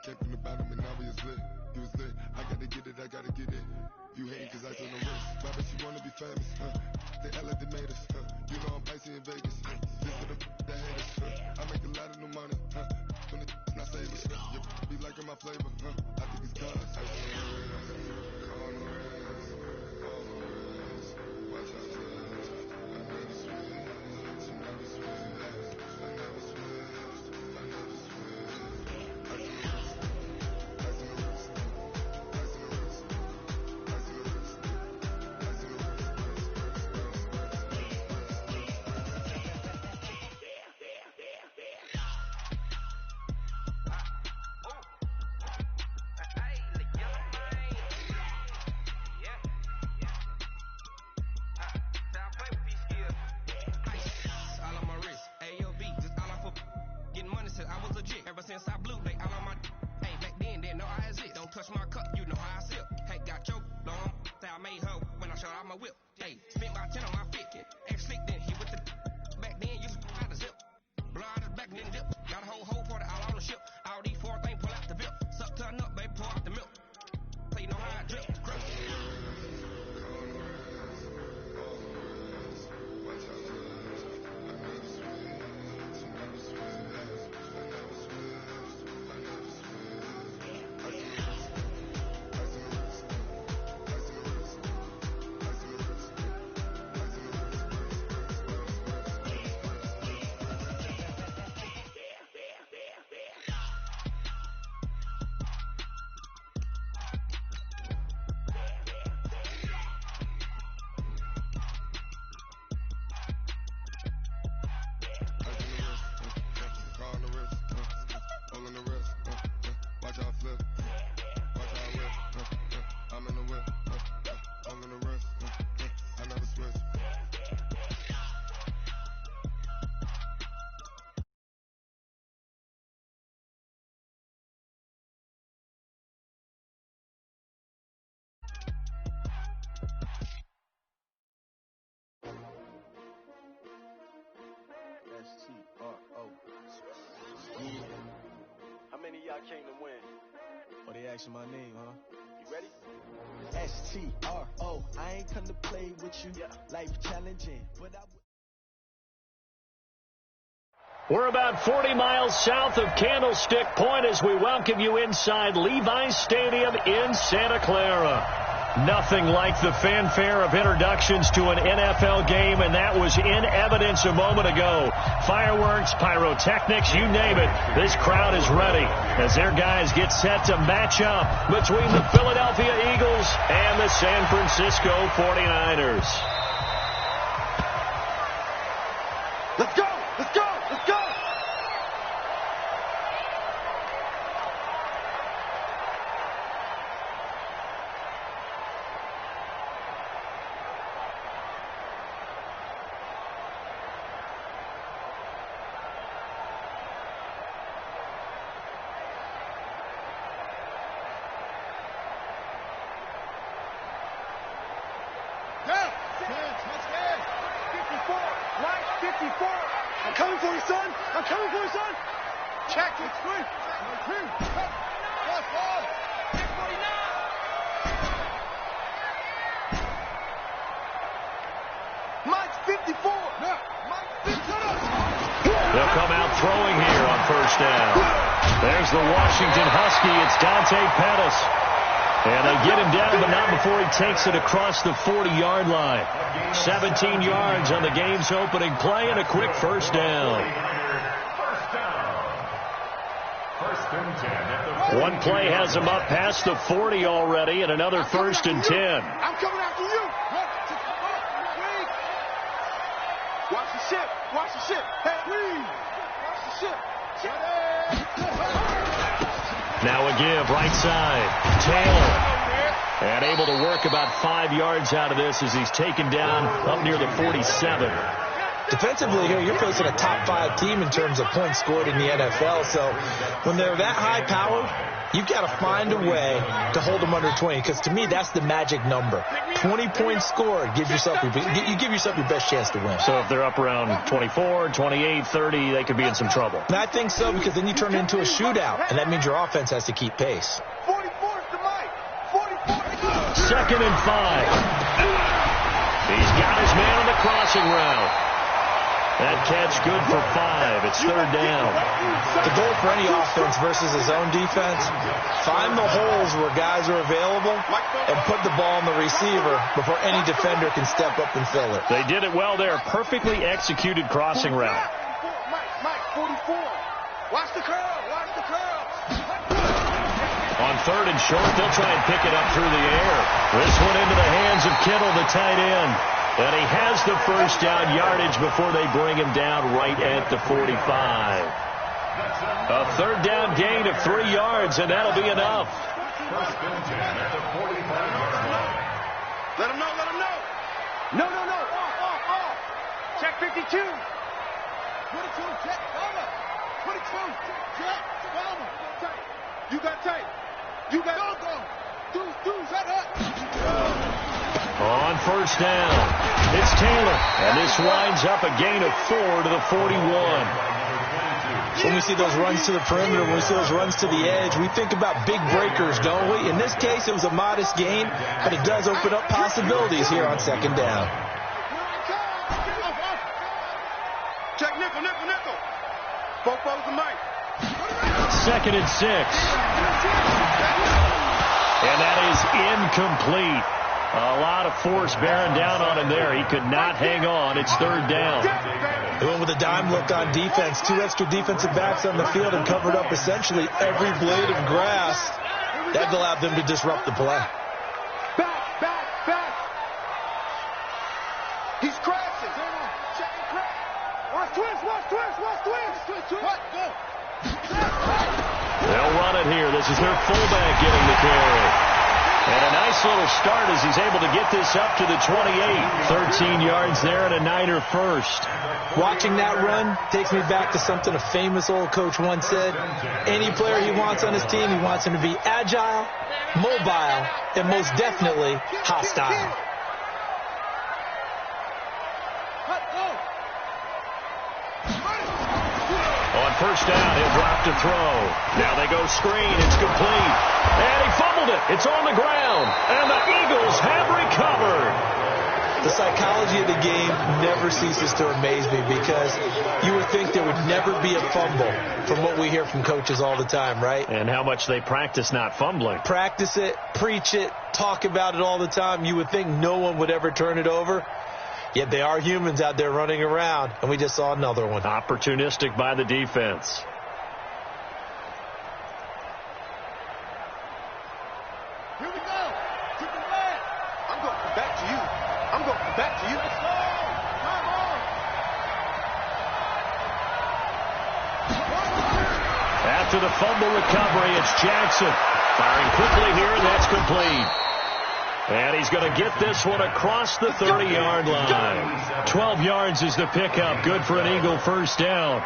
came from the bottom and now we was lit. You was lit. I gotta get it, I gotta get it. You hating cause I took the risk. Why but you wanna be famous, They act like they made us, You know I'm icy in Vegas, This for the haters, I make a lot of new money, When it's not savers, You be liking my flavor, I think it's cause on the rest, watch out, I never switch, I never switch, I never switch, I never switch. Ever since I blew, they all on my hey, back then, didn't know I exist. Don't touch my cup, you know how I sip. Hey, got your long, say I made her when I showed out my whip. Hey, spent about 10 on my fit. Ex-slick, then he with the back then, used to out the zip. Blow out his back, then dip. Got a whole party all on the ship. All these four things pull out the bip. Suck to a nut, baby, pour out the milk. So you know how I drip. Grip. How many of y'all came to win? Oh, they asking my name, huh? You ready? S-T-R-O. I ain't come to play with you. Yeah. Life challenging, but I... We're about 40 miles south of Candlestick Point as we welcome you inside Levi's Stadium in Santa Clara. Nothing like the fanfare of introductions to an NFL game, and that was in evidence a moment ago. Fireworks, pyrotechnics, you name it. This crowd is ready as their guys get set to match up between the Philadelphia Eagles and the San Francisco 49ers. Let's go! Let's go! Let's go! I'm coming for you, son. I'm coming for you, son. Check. It's free. Mike's 54. Mike's 54. They'll come out throwing here on first down. There's the Washington Husky. It's Dante Pettis. And they get him down, but not before he takes it across the 40-yard line. 17 yards on the game's opening play and a quick first down. One play has him up past the 40 already, and another first and 10. I'm coming after you. Watch the ship. Watch the ship. Hey, watch the ship. Now a give, right side. Taylor. And able to work about 5 yards out of this as he's taken down up near the 47. Defensively here, you're facing a top 5 team in terms of points scored in the NFL. So when they're that high powered, You've got to find a way to hold them under 20, because to me, that's the magic number. 20 points scored, you give yourself your best chance to win. So if they're up around 24, 28, 30, they could be in some trouble. And I think so, because then you turn it into a shootout, and that means your offense has to keep pace. 44 to Mike. 44. 2nd and 5. He's got his man on the crossing route. That catch good for 5. It's 3rd down. The goal for any offense versus his own defense, find the holes where guys are available and put the ball on the receiver before any defender can step up and fill it. They did it well there. Perfectly executed crossing route. Mike, 44. Watch the curl. Watch the curl. On 3rd and short, they'll try and pick it up through the air. This one into the hands of Kittle, the tight end. And he has the first down yardage before they bring him down right at the 45. A 3rd down gain of 3 yards, and that'll be enough. Let him know. No. Off. Check 52. 22, check, Palmer. 22, check, Palmer. You got tight. You got go. Shut up. On 1st down, it's Taylor, and this winds up a gain of 4 to the 41. When we see those runs to the perimeter, when we see those runs to the edge, we think about big breakers, don't we? In this case, it was a modest gain, but it does open up possibilities here on 2nd down. Check nickel. Both the mic. 2nd and 6. And that is incomplete. A lot of force bearing down on him there. He could not hang on. It's 3rd down. They went with a dime look on defense. 2 extra defensive backs on the field and covered up essentially every blade of grass. That allowed them to disrupt the play. Back. He's crashing. Check and crash. Watch twins. What? Go. They'll run it here. This is their fullback getting the carry. And a nice little start as he's able to get this up to the 28. 13 yards there and a Niner first. Watching that run takes me back to something a famous old coach once said. Any player he wants on his team, he wants him to be agile, mobile, and most definitely hostile. On 1st down, he'll drop to throw. Now they go screen. It's complete. And he fumbled it. It's on the ground. And the Eagles have recovered. The psychology of the game never ceases to amaze me, because you would think there would never be a fumble from what we hear from coaches all the time, right? And how much they practice not fumbling. Practice it, preach it, talk about it all the time. You would think no one would ever turn it over. Yet they are humans out there running around, and we just saw another one. Opportunistic by the defense. Here we go. To the left. I'm going back to you. After the fumble recovery, it's Jackson. Firing quickly here, and that's complete. And he's going to get this one across the 30-yard line. 12 yards is the pickup. Good for an Eagle first down.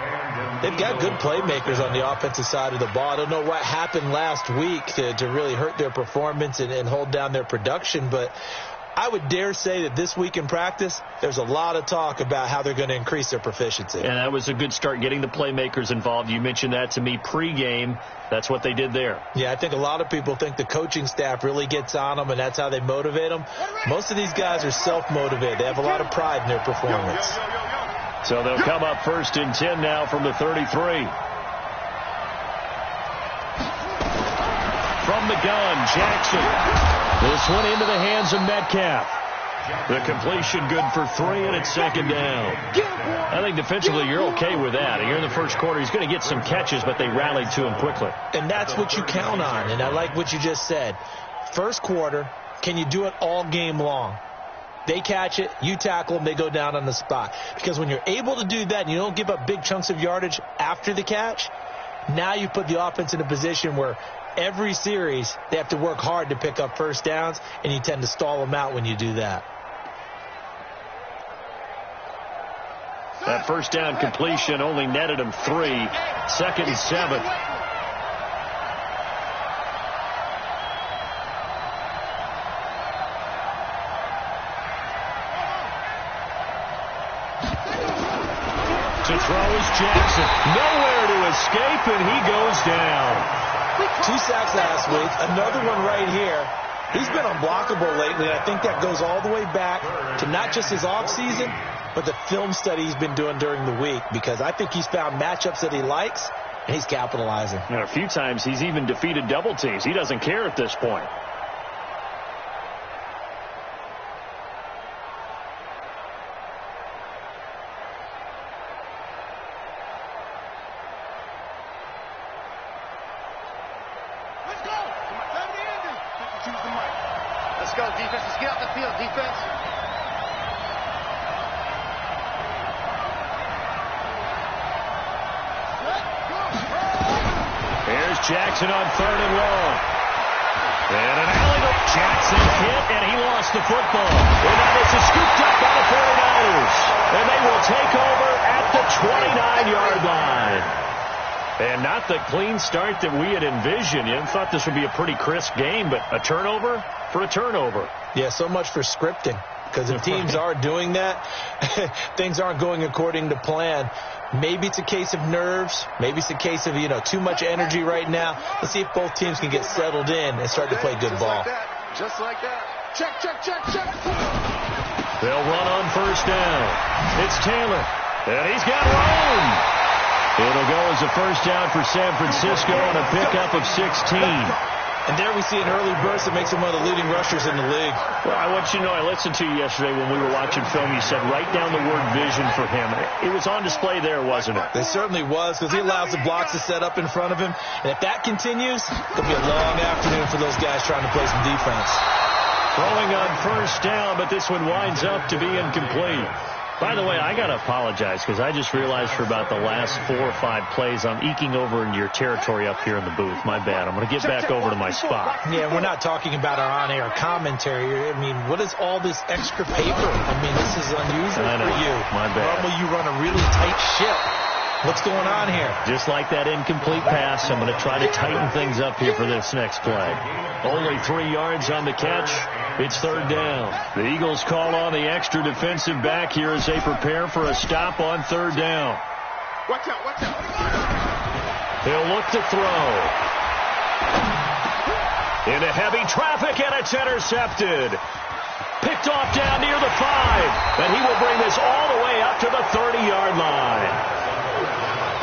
They've got good playmakers on the offensive side of the ball. I don't know what happened last week to really hurt their performance and hold down their production, but I would dare say that this week in practice, there's a lot of talk about how they're going to increase their proficiency. And that was a good start, getting the playmakers involved. You mentioned that to me pregame. That's what they did there. Yeah, I think a lot of people think the coaching staff really gets on them, and that's how they motivate them. Most of these guys are self-motivated. They have a lot of pride in their performance. So they'll come up 1st and 10 now from the 33. From the gun, Jackson. This one into the hands of Metcalf. The completion good for 3, and it's 2nd down. I think defensively you're okay with that. You're in the first quarter. He's going to get some catches, but they rallied to him quickly. And that's what you count on, and I like what you just said. First quarter, can you do it all game long? They catch it, you tackle them, they go down on the spot. Because when you're able to do that and you don't give up big chunks of yardage after the catch, now you put the offense in a position where every series they have to work hard to pick up first downs, and you tend to stall them out when you do that. That first down completion only netted him 3. 2nd and 7. To throw is Jackson. Nowhere to escape, and he goes down. 2 sacks last week. Another one right here. He's been unblockable lately, and I think that goes all the way back to not just his offseason, but the film study he's been doing during the week, because I think he's found matchups that he likes, and he's capitalizing. And a few times he's even defeated double teams. He doesn't care at this point. Let's go, defense. Let's get off the field, defense. Here's Jackson on 3rd and long. And an alley to Jackson hit, and he lost the football. And now this is scooped up by the 49ers. And they will take over at the 29-yard line. And not the clean start that we had envisioned. You thought this would be a pretty crisp game, but a turnover for a turnover. Yeah, so much for scripting. Because if teams are doing that, things aren't going according to plan. Maybe it's a case of nerves. Maybe it's a case of, too much energy right now. Let's see if both teams can get settled in and start to play good ball. Just like that. Check, check, check, check. They'll run on 1st down. It's Taylor. And he's got room. It'll go as a 1st down for San Francisco on a pickup of 16. And there we see an early burst that makes him one of the leading rushers in the league. Well, I want you to know, I listened to you yesterday when we were watching film. You said write down the word vision for him. It was on display there, wasn't it? It certainly was, because he allows the blocks to set up in front of him. And if that continues, it'll be a long afternoon for those guys trying to play some defense. Throwing on 1st down, but this one winds up to be incomplete. By the way, I got to apologize because I just realized for about the last 4 or 5 plays I'm eking over into your territory up here in the booth. My bad. I'm going to get back over to my spot. Yeah, we're not talking about our on-air commentary. I mean, what is all this extra paper? I mean, this is unusual for you. My bad. Normally you run a really tight ship. What's going on here? Just like that incomplete pass, I'm going to try to tighten things up here for this next play. Only 3 yards on the catch. It's 3rd down. The Eagles call on the extra defensive back here as they prepare for a stop on 3rd down. Watch out, watch out. He'll look to throw. Into heavy traffic, and it's intercepted. Picked off down near the 5. And he will bring this all the way up to the 30-yard line.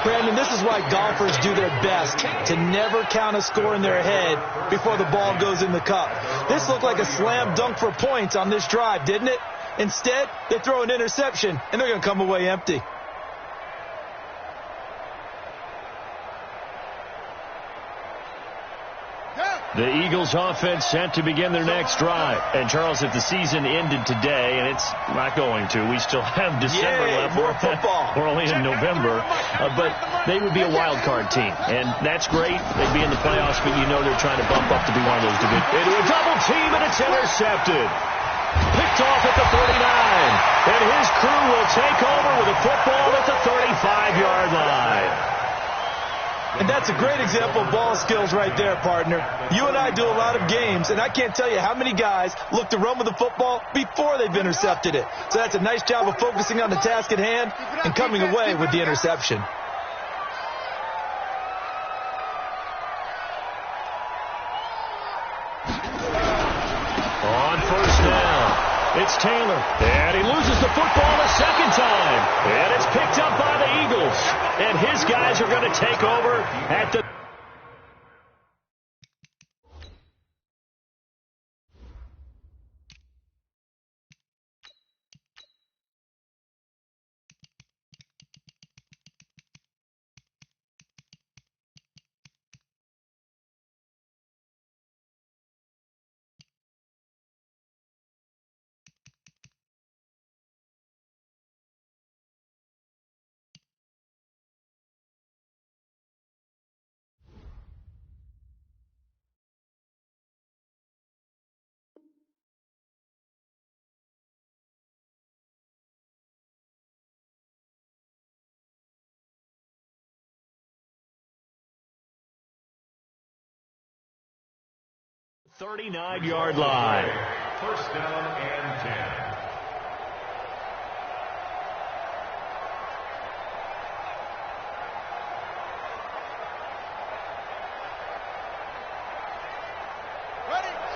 Brandon, this is why golfers do their best to never count a score in their head before the ball goes in the cup. This looked like a slam dunk for points on this drive, didn't it? Instead, they throw an interception, and they're going to come away empty. The Eagles offense set to begin their next drive. And, Charles, if the season ended today, and it's not going to, we still have December left. More football. We're only in November. But they would be a wild card team. And that's great. They'd be in the playoffs, but you know they're trying to bump up to be one of those divisions. Into a double team, and it's intercepted. Picked off at the 39. And his crew will take over with a football at the 35-yard line. And that's a great example of ball skills right there, partner. You and I do a lot of games, and I can't tell you how many guys look to run with the football before they've intercepted it. So that's a nice job of focusing on the task at hand and coming away with the interception. On 1st down, it's Taylor. And he loses the football a second time. And it's picked up by the Eagles. And his guys are going to take over at the... ...39-yard line. 1st down and 10.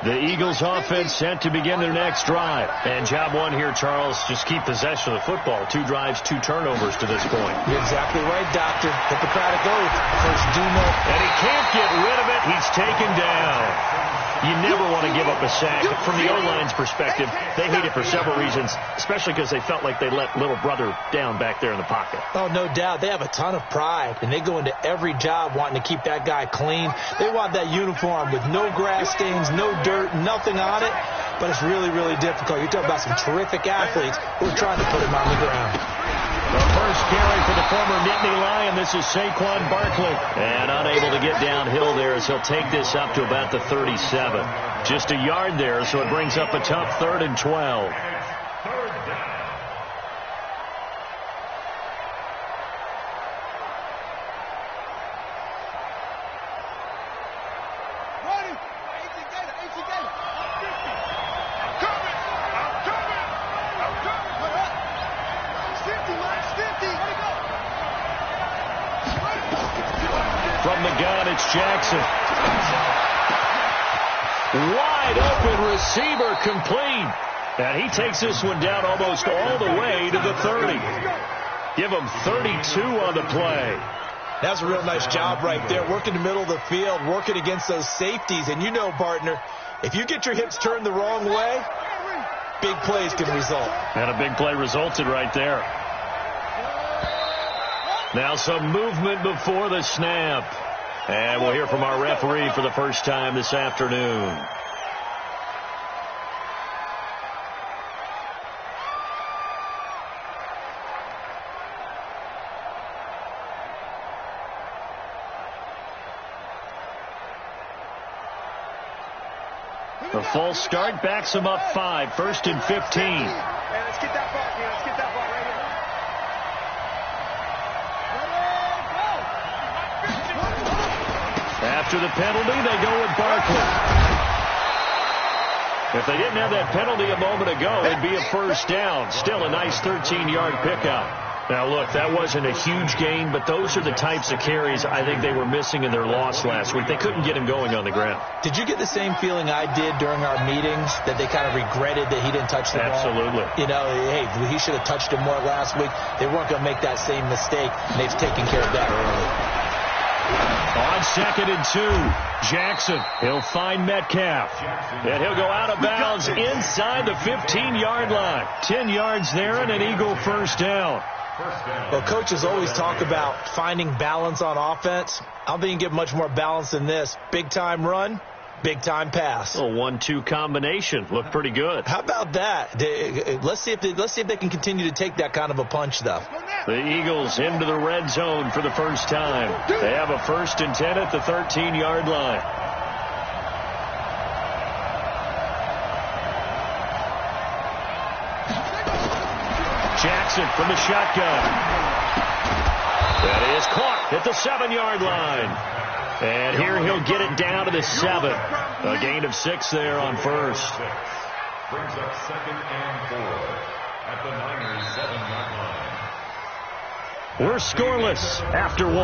The Eagles offense set to begin their next drive. And job one here, Charles, just keep possession of the football. 2 drives, 2 turnovers to this point. You're exactly right, Doctor. Hippocratic oath. First do no. And he can't get rid of it. He's taken down. You never want to give up a sack. From the O-line's perspective, they hate it for several reasons, especially because they felt like they let little brother down back there in the pocket. Oh, no doubt. They have a ton of pride, and they go into every job wanting to keep that guy clean. They want that uniform with no grass stains, no dirt, nothing on it, but it's really, really difficult. You're talking about some terrific athletes who are trying to put him on the ground. The first carry for the former Nittany Lion. This is Saquon Barkley. And unable to get downhill there as he'll take this up to about the 37. Just a yard there, so it brings up a tough 3rd and 12. From the gun, it's Jackson. Wide open receiver complete. And he takes this one down almost all the way to the 30. Give him 32 on the play. That's a real nice job right there. Working the middle of the field, working against those safeties. And you know, partner, if you get your hips turned the wrong way, big plays can result. And a big play resulted right there. Now some movement before the snap. And we'll hear from our referee for the first time this afternoon. The false start backs him up 5, 1st and 15. Hey, let's get that ball, man. Let's get that ball right here. After the penalty, they go with Barkley. If they didn't have that penalty a moment ago, it'd be a first down. Still a nice 13-yard pickup. Now, look, that wasn't a huge gain, but those are the types of carries I think they were missing in their loss last week. They couldn't get him going on the ground. Did you get the same feeling I did during our meetings, that they kind of regretted that he didn't touch the ball? Absolutely. You know, hey, he should have touched him more last week. They weren't going to make that same mistake, and they've taken care of that early. On 2nd and 2, Jackson. He'll find Metcalf. And he'll go out of bounds inside the 15-yard line. 10 yards there and an Eagle first down. Well, coaches always talk about finding balance on offense. I don't think you can get much more balance than this. Big-time run, big-time pass. A 1-2 combination. Looked pretty good. How about that? Let's see if they can continue to take that kind of a punch, though. The Eagles into the red zone for the first time. They have a 1st and 10 at the 13-yard line. Jackson from the shotgun. That is caught at the 7-yard line. And here he'll get it down to the 7. A gain of 6 there on first. Brings up 2nd and 4 at the Niners 7-yard line. We're scoreless after 1.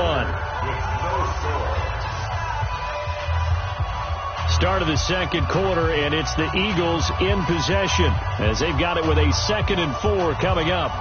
Start of the second quarter, and it's the Eagles in possession as they've got it with a 2nd and 4 coming up.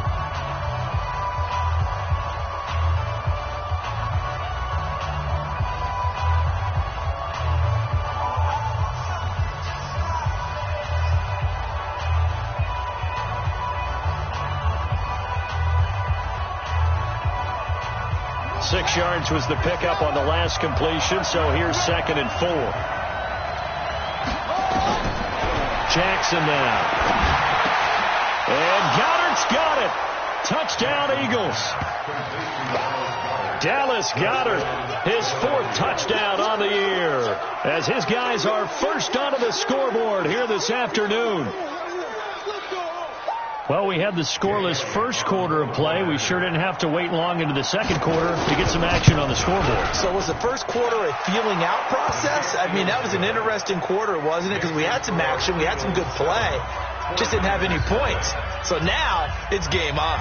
Six yards was the pickup on the last completion, so here's 2nd and 4. Jackson now. And Goddard's got it. Touchdown, Eagles. Dallas Goedert, his 4th touchdown on the year, as his guys are first onto the scoreboard here this afternoon. Well, we had the scoreless first quarter of play. We sure didn't have to wait long into the second quarter to get some action on the scoreboard. So was the first quarter a feeling out process? I mean, that was an interesting quarter, wasn't it? Because we had some action, we had some good play, just didn't have any points. So now it's game on.